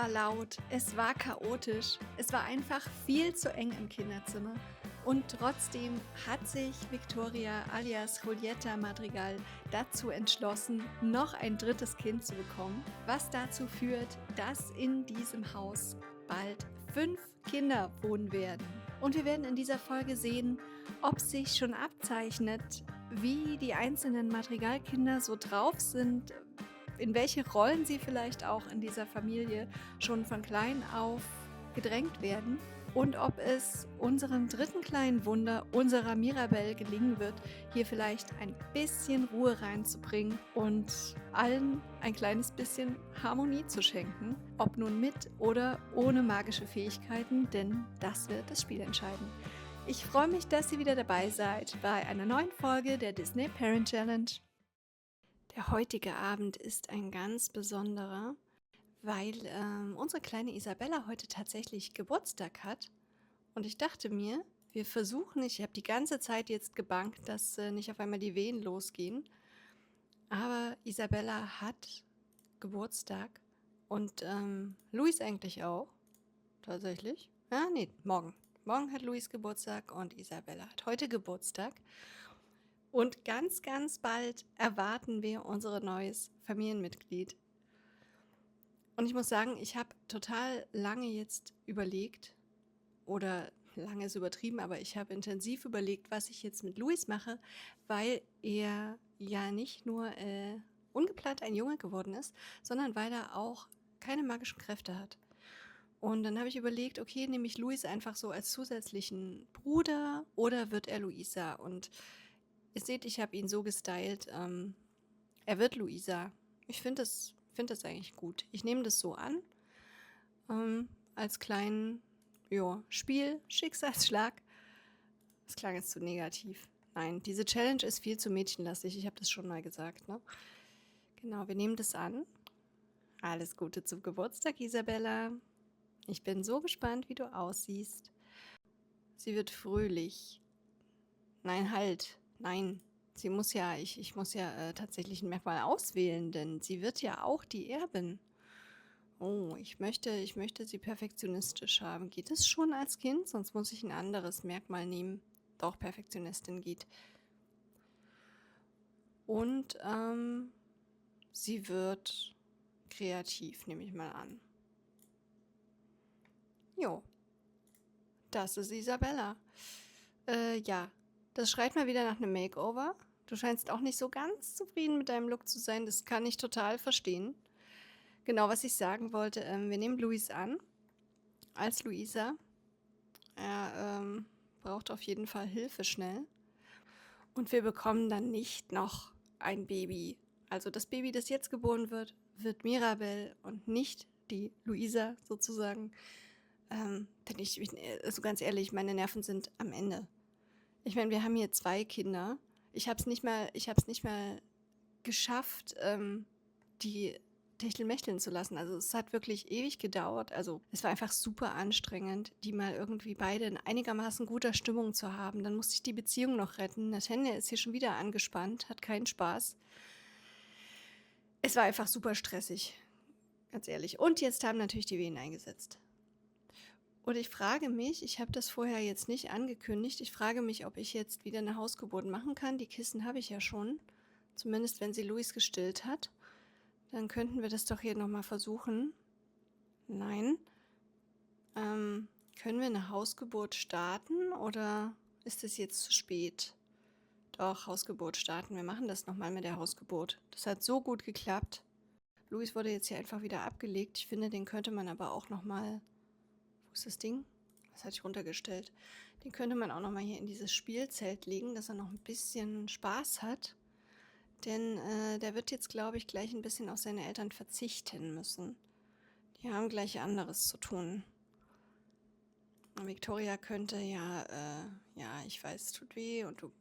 war laut, es war chaotisch, es war einfach viel zu eng im Kinderzimmer. Und trotzdem hat sich Victoria alias Julieta Madrigal dazu entschlossen, noch ein drittes Kind zu bekommen, was dazu führt, dass in diesem Haus bald 5 Kinder wohnen werden. Und wir werden in dieser Folge sehen, ob sich schon abzeichnet, wie die einzelnen Madrigal-Kinder so drauf sind, in welche Rollen sie vielleicht auch in dieser Familie schon von klein auf gedrängt werden und ob es unserem dritten kleinen Wunder, unserer Mirabelle, gelingen wird, hier vielleicht ein bisschen Ruhe reinzubringen und allen ein kleines bisschen Harmonie zu schenken, ob nun mit oder ohne magische Fähigkeiten, denn das wird das Spiel entscheiden. Ich freue mich, dass ihr wieder dabei seid bei einer neuen Folge der Disney Parent Challenge. Der heutige Abend ist ein ganz besonderer, weil unsere kleine Isabella heute tatsächlich Geburtstag hat. Und ich dachte mir, wir versuchen, ich habe die ganze Zeit jetzt gebangt, dass nicht auf einmal die Wehen losgehen. Aber Isabella hat Geburtstag und Luis eigentlich auch, tatsächlich. Ja, nee, morgen. Morgen hat Luis Geburtstag und Isabella hat heute Geburtstag. Und ganz, ganz bald erwarten wir unser neues Familienmitglied. Und ich muss sagen, ich habe total lange jetzt überlegt, oder lange ist übertrieben, aber ich habe intensiv überlegt, was ich jetzt mit Luis mache, weil er ja nicht nur ungeplant ein Junge geworden ist, sondern weil er auch keine magischen Kräfte hat. Und dann habe ich überlegt, okay, nehme ich Luis einfach so als zusätzlichen Bruder oder wird er Luisa? Und ihr seht, ich habe ihn so gestylt, er wird Luisa. Ich finde das eigentlich gut. Ich nehme das so an, als kleinen Schicksalsschlag. Das klang jetzt zu negativ. Nein, diese Challenge ist viel zu mädchenlastig. Ich habe das schon mal gesagt, ne? Genau, wir nehmen das an. Alles Gute zum Geburtstag, Isabella. Ich bin so gespannt, wie du aussiehst. Sie wird fröhlich. Nein, halt. Nein. Sie muss ja, ich muss ja tatsächlich ein Merkmal auswählen, denn sie wird ja auch die Erbin. Oh, ich möchte sie perfektionistisch haben. Geht es schon als Kind? Sonst muss ich ein anderes Merkmal nehmen. Doch, Perfektionistin geht. Und sie wird kreativ, nehme ich mal an. Jo, das ist Isabella. Ja, das schreit mal wieder nach einem Makeover. Du scheinst auch nicht so ganz zufrieden mit deinem Look zu sein. Das kann ich total verstehen. Genau, was ich sagen wollte, wir nehmen Luis an als Luisa. Er braucht auf jeden Fall Hilfe schnell. Und wir bekommen dann nicht noch ein Baby. Also das Baby, das jetzt geboren wird, wird Mirabelle und nicht die Luisa sozusagen. Denn also ganz ehrlich, meine Nerven sind am Ende. Ich meine, wir haben hier 2 Kinder. Ich habe es nicht mal geschafft, die techtelmechteln zu lassen. Also es hat wirklich ewig gedauert. Also es war einfach super anstrengend, die mal irgendwie beide in einigermaßen guter Stimmung zu haben. Dann musste ich die Beziehung noch retten. Nathaniel ist hier schon wieder angespannt, hat keinen Spaß. Es war einfach super stressig, ganz ehrlich. Und jetzt haben natürlich die Wehen eingesetzt. Und ich frage mich, ich habe das vorher jetzt nicht angekündigt, ich frage mich, ob ich jetzt wieder eine Hausgeburt machen kann. Die Kissen habe ich ja schon, zumindest wenn sie Luis gestillt hat. Dann könnten wir das doch hier nochmal versuchen. Nein. Können wir eine Hausgeburt starten oder ist es jetzt zu spät? Doch, Hausgeburt starten. Wir machen das nochmal mit der Hausgeburt. Das hat so gut geklappt. Luis wurde jetzt hier einfach wieder abgelegt. Ich finde, den könnte man aber auch nochmal... Wo ist das Ding? Das hatte ich runtergestellt. Den könnte man auch nochmal hier in dieses Spielzelt legen, dass er noch ein bisschen Spaß hat. Denn der wird jetzt, glaube ich, gleich ein bisschen auf seine Eltern verzichten müssen. Die haben gleich anderes zu tun. Victoria könnte ja, ich weiß, es tut weh und du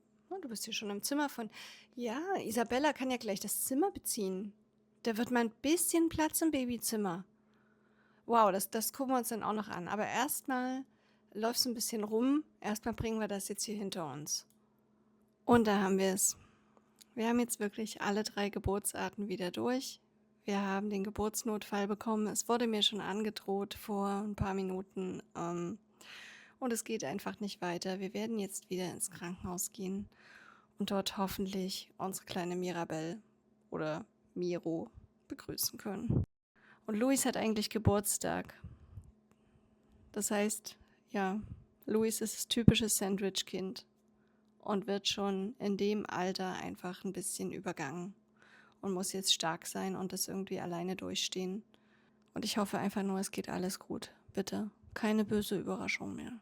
bist hier schon im Zimmer von... Ja, Isabella kann ja gleich das Zimmer beziehen. Da wird mal ein bisschen Platz im Babyzimmer. Wow, das gucken wir uns dann auch noch an. Aber erstmal läuft es ein bisschen rum. Erstmal bringen wir das jetzt hier hinter uns. Und da haben wir es. Wir haben jetzt wirklich alle 3 Geburtsarten wieder durch. Wir haben den Geburtsnotfall bekommen. Es wurde mir schon angedroht vor ein paar Minuten. Und es geht einfach nicht weiter. Wir werden jetzt wieder ins Krankenhaus gehen und dort hoffentlich unsere kleine Mirabelle oder Miro begrüßen können. Und Luis hat eigentlich Geburtstag. Das heißt, ja, Luis ist das typische Sandwich-Kind und wird schon in dem Alter einfach ein bisschen übergangen und muss jetzt stark sein und das irgendwie alleine durchstehen. Und ich hoffe einfach nur, es geht alles gut. Bitte, keine böse Überraschung mehr.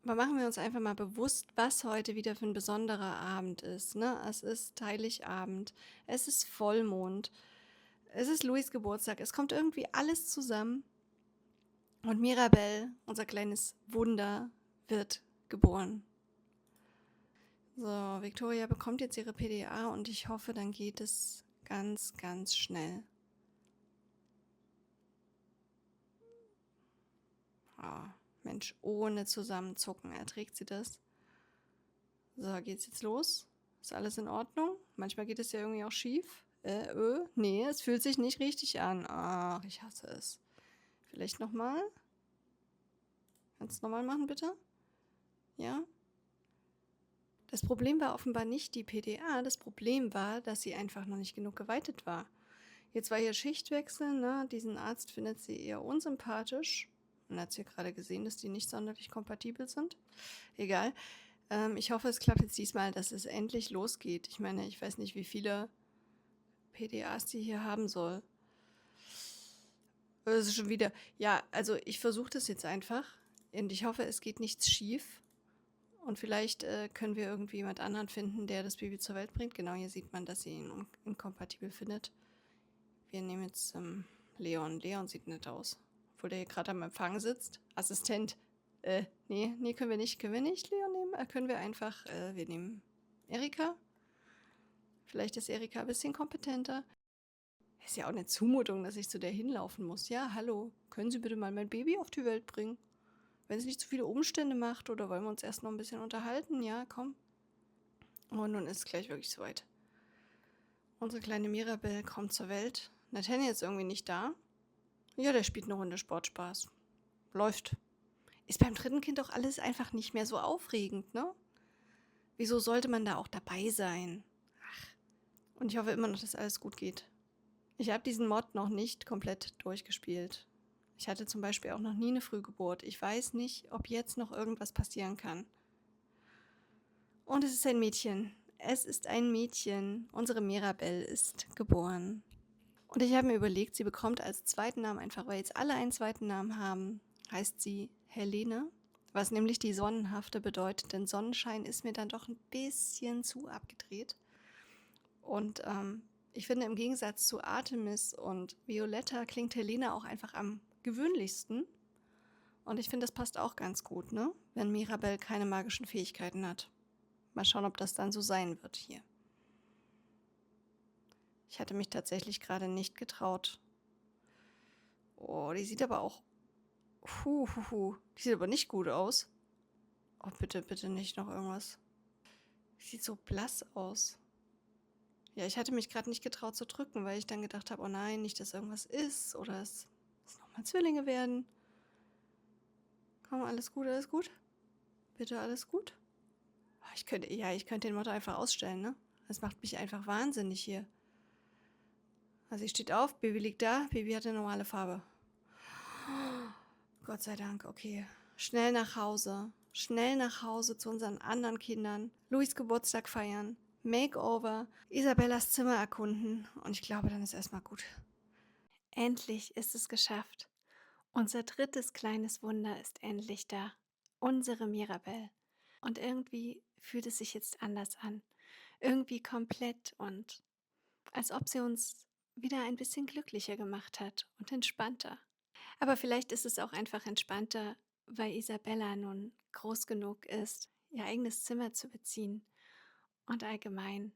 Aber machen wir uns einfach mal bewusst, was heute wieder für ein besonderer Abend ist. Ne? Es ist Heiligabend, es ist Vollmond, es ist Louis' Geburtstag, es kommt irgendwie alles zusammen. Und Mirabelle, unser kleines Wunder, wird geboren. So, Victoria bekommt jetzt ihre PDA und ich hoffe, dann geht es ganz, ganz schnell. Oh, Mensch, ohne zusammenzucken erträgt sie das. So, geht's jetzt los? Ist alles in Ordnung? Manchmal geht es ja irgendwie auch schief. Nee, es fühlt sich nicht richtig an. Ach, ich hasse es. Vielleicht nochmal? Kannst du nochmal machen, bitte? Ja? Das Problem war offenbar nicht die PDA. Das Problem war, dass sie einfach noch nicht genug geweitet war. Jetzt war hier Schichtwechsel, ne? Diesen Arzt findet sie eher unsympathisch. Man hat hier gerade gesehen, dass die nicht sonderlich kompatibel sind. Egal. Ich hoffe, es klappt jetzt diesmal, dass es endlich losgeht. Ich meine, ich weiß nicht, wie viele PDAs die hier haben soll. Das ist schon wieder. Ja, also ich versuche das jetzt einfach. Und ich hoffe, es geht nichts schief. Und vielleicht können wir irgendwie jemand anderen finden, der das Baby zur Welt bringt. Genau, hier sieht man, dass sie ihn inkompatibel findet. Wir nehmen jetzt Leon. Leon sieht nett aus. Obwohl der hier gerade am Empfang sitzt. Assistent. Nee, können wir nicht. Können wir nicht Leon nehmen? Können wir einfach, wir nehmen Erika. Vielleicht ist Erika ein bisschen kompetenter. Ist ja auch eine Zumutung, dass ich zu der hinlaufen muss. Ja, hallo, können Sie bitte mal mein Baby auf die Welt bringen? Wenn es nicht zu viele Umstände macht oder wollen wir uns erst noch ein bisschen unterhalten? Ja, komm. Oh, nun ist es gleich wirklich soweit. Unsere kleine Mirabelle kommt zur Welt. Nathaniel ist irgendwie nicht da. Ja, der spielt eine Runde Sportspaß. Läuft. Ist beim dritten Kind doch alles einfach nicht mehr so aufregend, ne? Wieso sollte man da auch dabei sein? Ach. Und ich hoffe immer noch, dass alles gut geht. Ich habe diesen Mod noch nicht komplett durchgespielt. Ich hatte zum Beispiel auch noch nie eine Frühgeburt. Ich weiß nicht, ob jetzt noch irgendwas passieren kann. Und es ist ein Mädchen. Es ist ein Mädchen. Unsere Mirabelle ist geboren. Und ich habe mir überlegt, sie bekommt als zweiten Namen, einfach weil jetzt alle einen zweiten Namen haben, heißt sie Helene, was nämlich die Sonnenhafte bedeutet, denn Sonnenschein ist mir dann doch ein bisschen zu abgedreht. Und ich finde, im Gegensatz zu Artemis und Violetta klingt Helene auch einfach am gewöhnlichsten. Und ich finde, das passt auch ganz gut, ne? Wenn Mirabelle keine magischen Fähigkeiten hat. Mal schauen, ob das dann so sein wird hier. Ich hatte mich tatsächlich gerade nicht getraut. Oh, die sieht aber auch... Die sieht aber nicht gut aus. Oh, bitte, bitte nicht noch irgendwas. Die sieht so blass aus. Ja, ich hatte mich gerade nicht getraut zu drücken, weil ich dann gedacht habe, oh nein, nicht, dass irgendwas ist oder es nochmal Zwillinge werden. Komm, alles gut, alles gut? Bitte alles gut? Ich könnte den Motto einfach ausstellen, ne? Das macht mich einfach wahnsinnig hier. Also sie steht auf, Baby liegt da, Baby hat eine normale Farbe. Gott sei Dank, okay. Schnell nach Hause zu unseren anderen Kindern, Louis' Geburtstag feiern, Makeover, Isabellas Zimmer erkunden und ich glaube, dann ist erstmal gut. Endlich ist es geschafft. Unser drittes kleines Wunder ist endlich da. Unsere Mirabelle. Und irgendwie fühlt es sich jetzt anders an. Irgendwie komplett und als ob sie uns wieder ein bisschen glücklicher gemacht hat und entspannter. Aber vielleicht ist es auch einfach entspannter, weil Isabella nun groß genug ist, ihr eigenes Zimmer zu beziehen und allgemein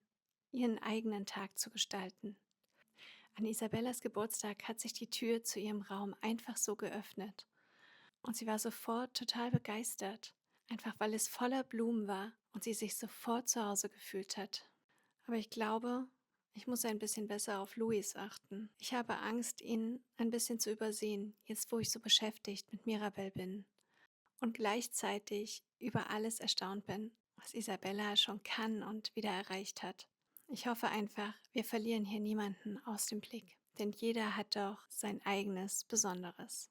ihren eigenen Tag zu gestalten. An Isabellas Geburtstag hat sich die Tür zu ihrem Raum einfach so geöffnet. Und sie war sofort total begeistert, einfach weil es voller Blumen war und sie sich sofort zu Hause gefühlt hat. Aber ich glaube, Ich muss ein bisschen besser auf Luis achten. Ich habe Angst, ihn ein bisschen zu übersehen, jetzt wo ich so beschäftigt mit Mirabel bin. Und gleichzeitig über alles erstaunt bin, was Isabella schon kann und wieder erreicht hat. Ich hoffe einfach, wir verlieren hier niemanden aus dem Blick, denn jeder hat doch sein eigenes Besonderes.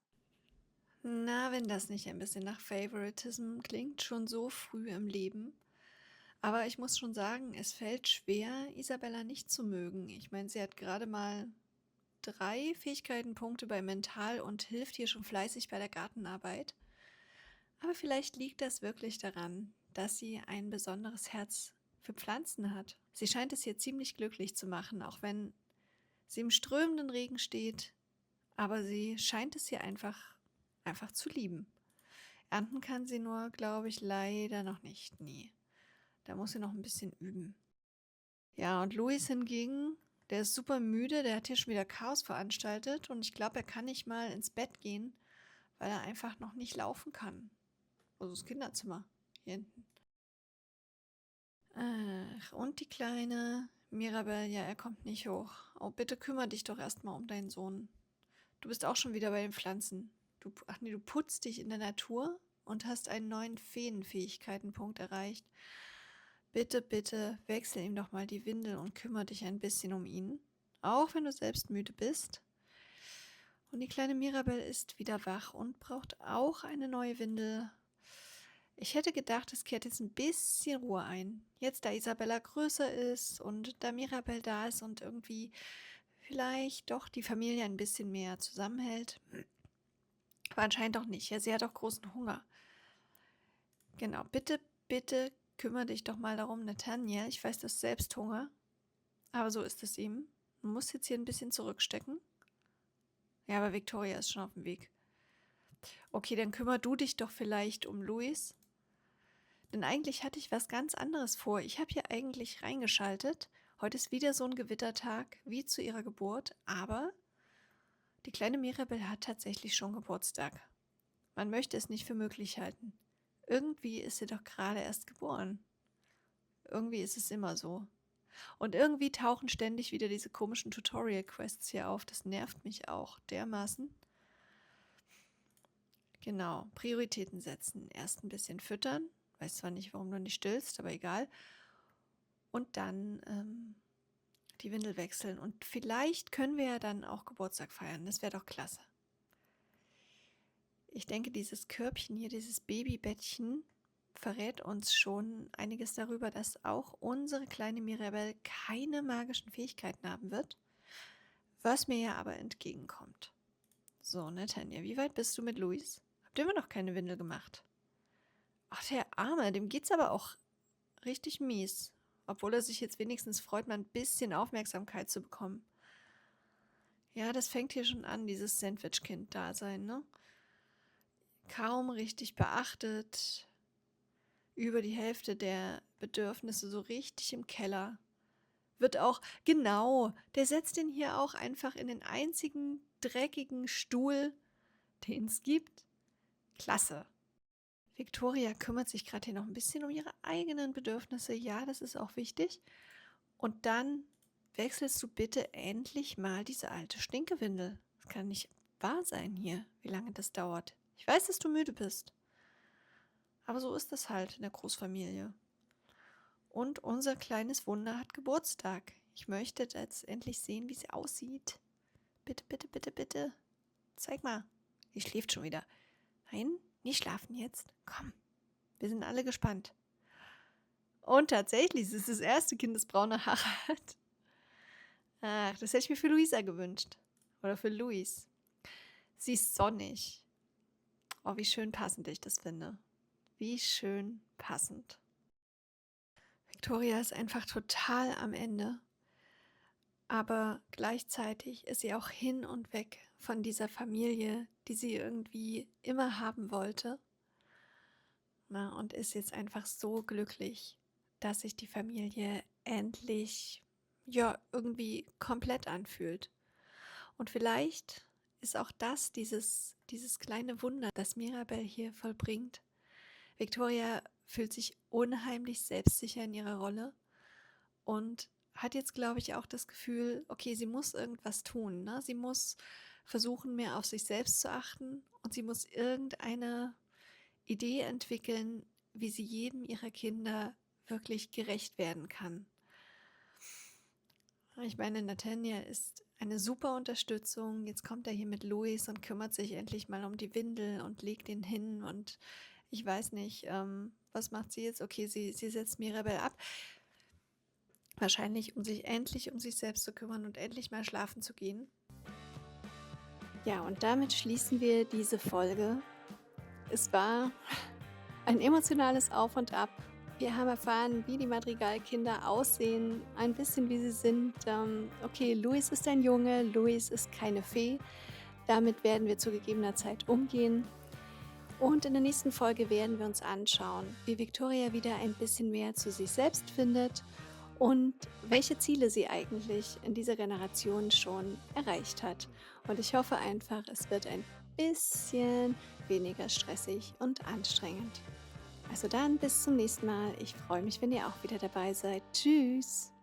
Na, wenn das nicht ein bisschen nach Favoritism klingt, schon so früh im Leben. Aber ich muss schon sagen, es fällt schwer, Isabella nicht zu mögen. Ich meine, sie hat gerade mal 3 Fähigkeitenpunkte bei Mental und hilft hier schon fleißig bei der Gartenarbeit. Aber vielleicht liegt das wirklich daran, dass sie ein besonderes Herz für Pflanzen hat. Sie scheint es hier ziemlich glücklich zu machen, auch wenn sie im strömenden Regen steht. Aber sie scheint es hier einfach zu lieben. Ernten kann sie nur, glaube ich, leider noch nicht. Nie. Da muss sie noch ein bisschen üben. Ja, und Luis hingegen, der ist super müde, der hat hier schon wieder Chaos veranstaltet und ich glaube, er kann nicht mal ins Bett gehen, weil er einfach noch nicht laufen kann. Also das Kinderzimmer hier hinten. Ach, und die kleine Mirabel, ja, er kommt nicht hoch. Oh, bitte kümmere dich doch erstmal um deinen Sohn. Du bist auch schon wieder bei den Pflanzen. Ach nee, du putzt dich in der Natur und hast einen neuen Feenfähigkeitenpunkt erreicht. Bitte, bitte, wechsel ihm doch mal die Windel und kümmere dich ein bisschen um ihn. Auch wenn du selbst müde bist. Und die kleine Mirabel ist wieder wach und braucht auch eine neue Windel. Ich hätte gedacht, es kehrt jetzt ein bisschen Ruhe ein. Jetzt, da Isabella größer ist und da Mirabel da ist und irgendwie vielleicht doch die Familie ein bisschen mehr zusammenhält. Aber anscheinend doch nicht. Ja, sie hat auch großen Hunger. Genau, bitte, bitte kümmere dich doch mal darum, Nathaniel. Ich weiß, du hast selbst Hunger. Aber so ist es ihm. Man muss jetzt hier ein bisschen zurückstecken. Ja, aber Victoria ist schon auf dem Weg. Okay, dann kümmere du dich doch vielleicht um Luis. Denn eigentlich hatte ich was ganz anderes vor. Ich habe hier eigentlich reingeschaltet. Heute ist wieder so ein Gewittertag wie zu ihrer Geburt, aber die kleine Mirabel hat tatsächlich schon Geburtstag. Man möchte es nicht für möglich halten. Irgendwie ist sie doch gerade erst geboren. Irgendwie ist es immer so. Und irgendwie tauchen ständig wieder diese komischen Tutorial-Quests hier auf. Das nervt mich auch dermaßen. Genau, Prioritäten setzen. Erst ein bisschen füttern. Weiß zwar nicht, warum du nicht stillst, aber egal. Und dann die Windel wechseln. Und vielleicht können wir ja dann auch Geburtstag feiern. Das wäre doch klasse. Ich denke, dieses Körbchen hier, dieses Babybettchen, verrät uns schon einiges darüber, dass auch unsere kleine Mirabel keine magischen Fähigkeiten haben wird, was mir ja aber entgegenkommt. So, Nathaniel, wie weit bist du mit Luis? Habt ihr immer noch keine Windel gemacht? Ach, der Arme, dem geht's aber auch richtig mies. Obwohl er sich jetzt wenigstens freut, mal ein bisschen Aufmerksamkeit zu bekommen. Ja, das fängt hier schon an, dieses Sandwich-Kind-Dasein, ne? Kaum richtig beachtet, über die Hälfte der Bedürfnisse so richtig im Keller. Wird auch, genau, der setzt ihn hier auch einfach in den einzigen dreckigen Stuhl, den es gibt. Klasse. Victoria kümmert sich gerade hier noch ein bisschen um ihre eigenen Bedürfnisse. Ja, das ist auch wichtig. Und dann wechselst du bitte endlich mal diese alte Stinkewindel. Das kann nicht wahr sein hier, wie lange das dauert. Ich weiß, dass du müde bist. Aber so ist es halt in der Großfamilie. Und unser kleines Wunder hat Geburtstag. Ich möchte jetzt endlich sehen, wie sie aussieht. Bitte, bitte, bitte, bitte. Zeig mal. Sie schläft schon wieder. Nein, nicht schlafen jetzt. Komm. Wir sind alle gespannt. Und tatsächlich, es ist das erste Kind, das braune Haare hat. Ach, das hätte ich mir für Luisa gewünscht. Oder für Luis. Sie ist sonnig. Oh, wie schön passend ich das finde. Wie schön passend. Victoria ist einfach total am Ende. Aber gleichzeitig ist sie auch hin und weg von dieser Familie, die sie irgendwie immer haben wollte. Na, und ist jetzt einfach so glücklich, dass sich die Familie endlich, ja, irgendwie komplett anfühlt. Und vielleicht ist auch das dieses kleine Wunder, das Mirabel hier vollbringt. Victoria fühlt sich unheimlich selbstsicher in ihrer Rolle und hat jetzt, glaube ich, auch das Gefühl, okay, sie muss irgendwas tun, ne? Sie muss versuchen, mehr auf sich selbst zu achten und sie muss irgendeine Idee entwickeln, wie sie jedem ihrer Kinder wirklich gerecht werden kann. Ich meine, Nathaniel ist eine super Unterstützung. Jetzt kommt er hier mit Louis und kümmert sich endlich mal um die Windel und legt ihn hin. Und ich weiß nicht, was macht sie jetzt? Okay, sie setzt Mirabel ab. Wahrscheinlich, um sich endlich um sich selbst zu kümmern und endlich mal schlafen zu gehen. Ja, und damit schließen wir diese Folge. Es war ein emotionales Auf und Ab. Wir haben erfahren, wie die Madrigal-Kinder aussehen, ein bisschen wie sie sind. Okay, Louis ist ein Junge, Louis ist keine Fee. Damit werden wir zu gegebener Zeit umgehen. Und in der nächsten Folge werden wir uns anschauen, wie Victoria wieder ein bisschen mehr zu sich selbst findet und welche Ziele sie eigentlich in dieser Generation schon erreicht hat. Und ich hoffe einfach, es wird ein bisschen weniger stressig und anstrengend. Also dann bis zum nächsten Mal. Ich freue mich, wenn ihr auch wieder dabei seid. Tschüss!